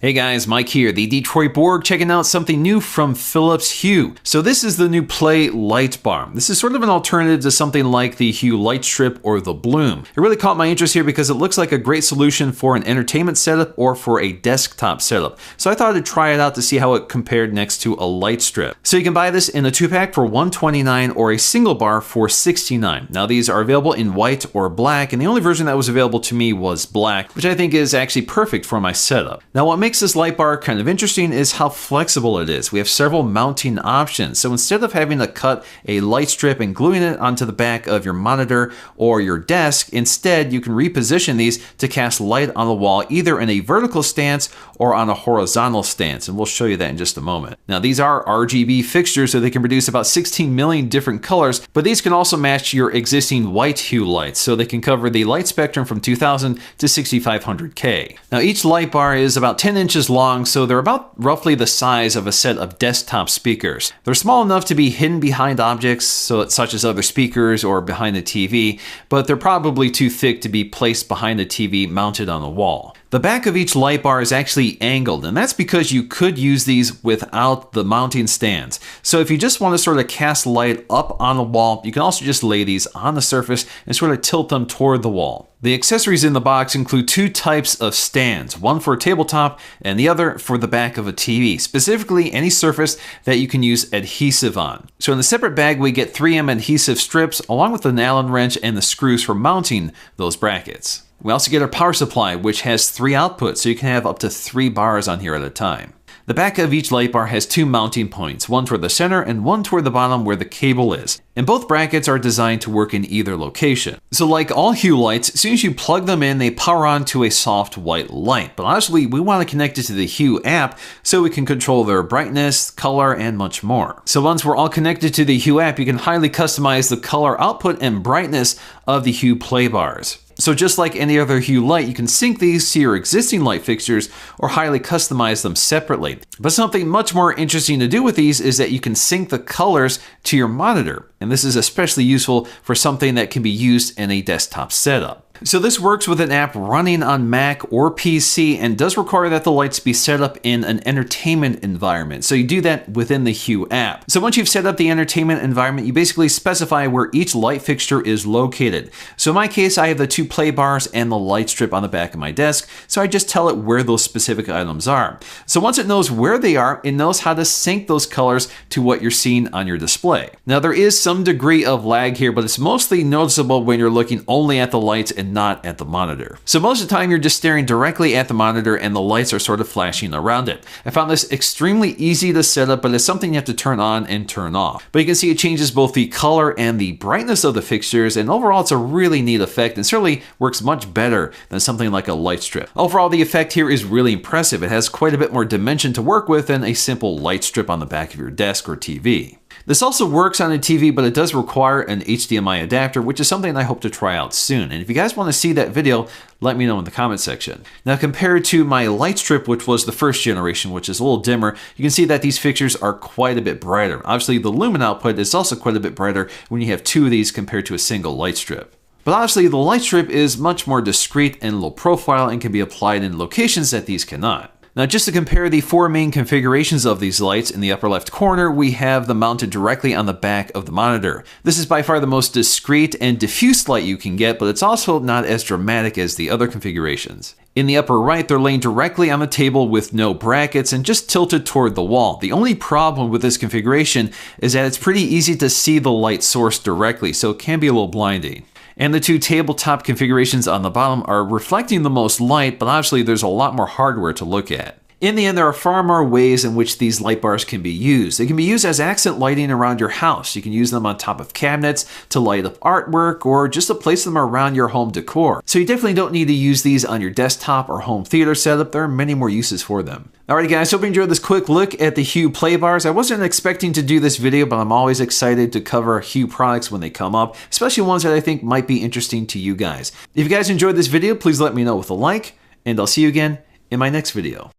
Hey guys, Mike here, the Detroit Borg, checking out something new from Philips Hue. So this is the new Play light bar. This is sort of an alternative to something like the Hue light strip or the Bloom. It really caught my interest here because it looks like a great solution for an entertainment setup or for a desktop setup. So I thought I'd try it out to see how it compared next to a light strip. So you can buy this in a 2-pack for $129 or a single bar for $69. Now these are available in white or black, and the only version that was available to me was black, which I think is actually perfect for my setup. Now what makes this light bar kind of interesting is how flexible it is. We have several mounting options. So instead of having to cut a light strip and gluing it onto the back of your monitor or your desk, instead you can reposition these to cast light on the wall either in a vertical stance or on a horizontal stance, and we'll show you that in just a moment. Now these are RGB fixtures, so they can produce about 16 million different colors, but these can also match your existing white hue lights, so they can cover the light spectrum from 2000 to 6500K. Now each light bar is about 10 inches long, so they're about roughly the size of a set of desktop speakers. They're small enough to be hidden behind objects, such as other speakers or behind the TV, but they're probably too thick to be placed behind the TV mounted on the wall. The back of each light bar is actually angled, and that's because you could use these without the mounting stands. So if you just want to sort of cast light up on the wall, you can also just lay these on the surface and sort of tilt them toward the wall. The accessories in the box include two types of stands, one for a tabletop and the other for the back of a TV, specifically any surface that you can use adhesive on. So in the separate bag, we get 3M adhesive strips along with an Allen wrench and the screws for mounting those brackets. We also get our power supply, which has 3 outputs, so you can have up to 3 bars on here at a time. The back of each light bar has 2 mounting points, one toward the center and one toward the bottom where the cable is. And both brackets are designed to work in either location. So like all Hue lights, as soon as you plug them in, they power on to a soft white light. But honestly, we want to connect it to the Hue app so we can control their brightness, color, and much more. So once we're all connected to the Hue app, you can highly customize the color output and brightness of the Hue Play bars. So just like any other Hue light, you can sync these to your existing light fixtures or highly customize them separately. But something much more interesting to do with these is that you can sync the colors to your monitor. And this is especially useful for something that can be used in a desktop setup. So this works with an app running on Mac or PC and does require that the lights be set up in an entertainment environment. So you do that within the Hue app. So once you've set up the entertainment environment, you basically specify where each light fixture is located. So in my case, I have the 2 play bars and the light strip on the back of my desk. So I just tell it where those specific items are. So once it knows where they are, it knows how to sync those colors to what you're seeing on your display. Now there is some degree of lag here, but it's mostly noticeable when you're looking only at the lights and not at the monitor. So most of the time you're just staring directly at the monitor and the lights are sort of flashing around it. I found this extremely easy to set up, but it's something you have to turn on and turn off. But you can see it changes both the color and the brightness of the fixtures, and overall it's a really neat effect and certainly works much better than something like a light strip. Overall, the effect here is really impressive. It has quite a bit more dimension to work with than a simple light strip on the back of your desk or TV. This also works on a TV, but it does require an HDMI adapter, which is something I hope to try out soon. And if you guys want to see that video, let me know in the comment section. Now compared to my light strip, which was the first generation, which is a little dimmer, you can see that these fixtures are quite a bit brighter. Obviously the lumen output is also quite a bit brighter when you have 2 of these compared to a single light strip. But honestly, the light strip is much more discreet and low profile and can be applied in locations that these cannot. Now just to compare the 4 main configurations of these lights, in the upper left corner we have them mounted directly on the back of the monitor. This is by far the most discreet and diffuse light you can get, but it's also not as dramatic as the other configurations. In the upper right, they're laying directly on the table with no brackets and just tilted toward the wall. The only problem with this configuration is that it's pretty easy to see the light source directly, so it can be a little blinding. And the 2 tabletop configurations on the bottom are reflecting the most light, but obviously there's a lot more hardware to look at. In the end, there are far more ways in which these light bars can be used. They can be used as accent lighting around your house. You can use them on top of cabinets to light up artwork or just to place them around your home decor. So you definitely don't need to use these on your desktop or home theater setup. There are many more uses for them. Alright guys, hope you enjoyed this quick look at the Hue Play bars. I wasn't expecting to do this video, but I'm always excited to cover Hue products when they come up, especially ones that I think might be interesting to you guys. If you guys enjoyed this video, please let me know with a like, and I'll see you again in my next video.